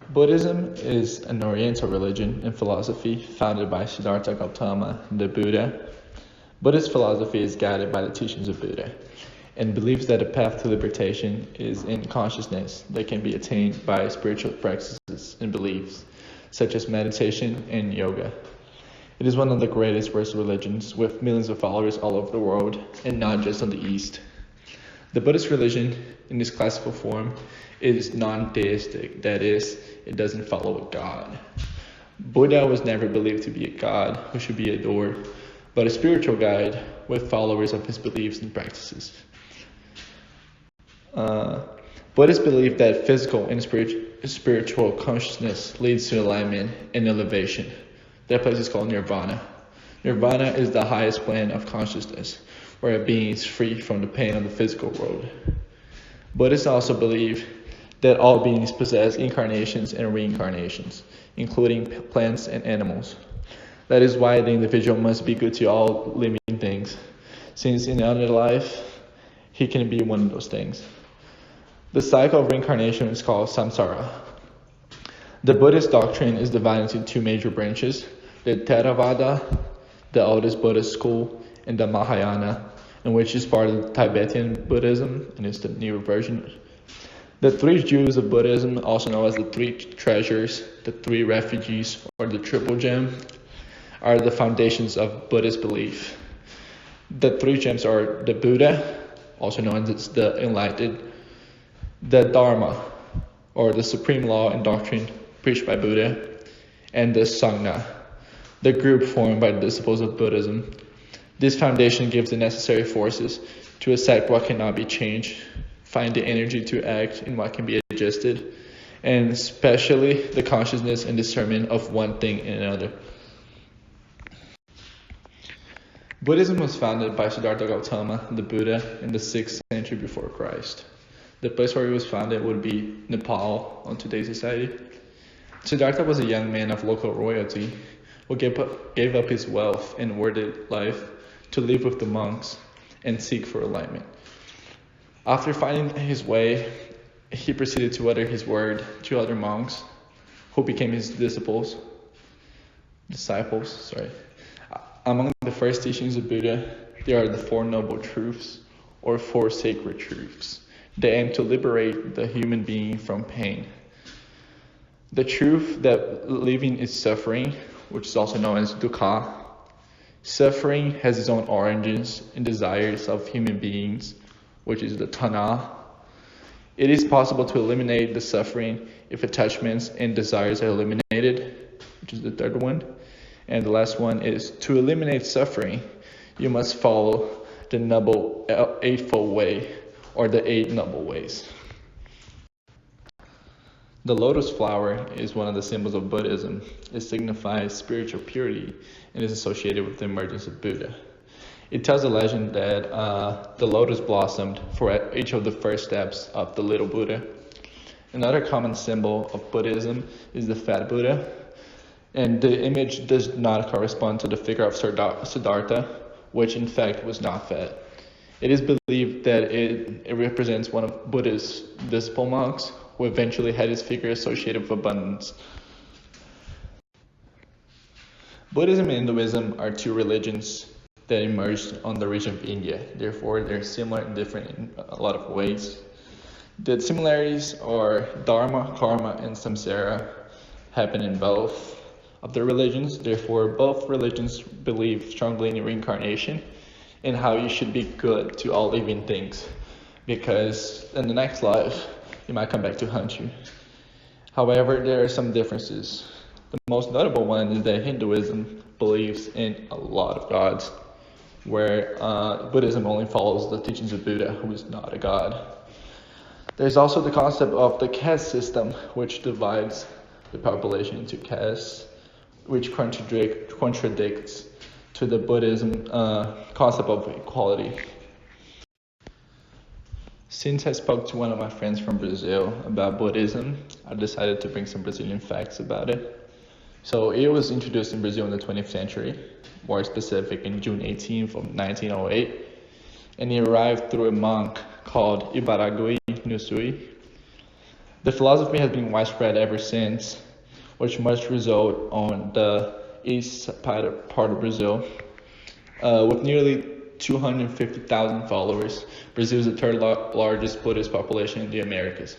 Buddhism is an Oriental religion and philosophy founded by Siddhartha Gautama, the Buddha. Buddhist philosophy is guided by the teachings of Buddha and believes that a path to liberation is in consciousness that can be attained by spiritual practices and beliefs, such as meditation and yoga. It is one of the greatest world religions with millions of followers all over the world, and not just on the East. The Buddhist religion, in its classical form, is non-theistic, that is, it doesn't follow a god. Buddha was never believed to be a god who should be adored, but a spiritual guide with followers of his beliefs and practices. Buddhists believe that physical and spiritual consciousness leads to alignment and elevation. That place is called Nirvana. Nirvana is the highest plane of consciousness, where a being is free from the pain of the physical world. Buddhists also believe that all beings possess incarnations and reincarnations, including plants and animals. That is why the individual must be good to all living things, since in another life, he can be one of those things. The cycle of reincarnation is called samsara. The Buddhist doctrine is divided into two major branches, the Theravada, the oldest Buddhist school, and the Mahayana, in which is part of Tibetan Buddhism, and is the newer version. The three Jews of Buddhism, also known as the three treasures, the three refugees, or the triple gem, are the foundations of Buddhist belief. The three gems are the Buddha, also known as the enlightened, the Dharma, or the supreme law and doctrine preached by Buddha, and the Sangha, the group formed by the disciples of Buddhism. This foundation gives the necessary forces to accept what cannot be changed, find the energy to act in what can be adjusted, and especially the consciousness and discernment of one thing and another. Buddhism was founded by Siddhartha Gautama, the Buddha, in the 6th century before Christ. The place where it was founded would be Nepal on today's society. Siddhartha was a young man of local royalty who gave up his wealth and worldly life to live with the monks and seek for enlightenment. After finding his way, he proceeded to utter his word to other monks who became his disciples. Among the first teachings of Buddha, there are the Four Noble Truths, or Four Sacred Truths. They aim to liberate the human being from pain. The truth that living is suffering, which is also known as dukkha. Suffering has its own origins and desires of human beings, which is the tanha. It is possible to eliminate the suffering if attachments and desires are eliminated, which is the third one. And the last one is to eliminate suffering, you must follow the Noble Eightfold Way, or the Eight Noble Ways. The lotus flower is one of the symbols of Buddhism. It signifies spiritual purity and is associated with the emergence of Buddha. It tells a legend that the lotus blossomed for each of the first steps of the little Buddha. Another common symbol of Buddhism is the fat Buddha, and the image does not correspond to the figure of Siddhartha, which in fact was not fat. It is believed that it represents one of Buddha's disciple monks who eventually had his figure associated with abundance. Buddhism and Hinduism are two religions that emerged on the region of India. Therefore, they're similar and different in a lot of ways. The similarities are dharma, karma, and samsara happen in both of the religions. Therefore, both religions believe strongly in reincarnation and how you should be good to all living things, because in the next life, it might come back to hunt you. However, there are some differences. The most notable one is that Hinduism believes in a lot of gods, where Buddhism only follows the teachings of Buddha, who is not a god. There's also the concept of the caste system, which divides the population into castes, which contradicts to the Buddhism concept of equality. Since I spoke to one of my friends from Brazil about Buddhism, I decided to bring some Brazilian facts about it. So it was introduced in Brazil in the 20th century, more specific in June 18th of 1908, and it arrived through a monk called Ibaragui Nusui. The philosophy has been widespread ever since, which must result on the east part of Brazil. With nearly 250,000 followers, Brazil is the third largest Buddhist population in the Americas.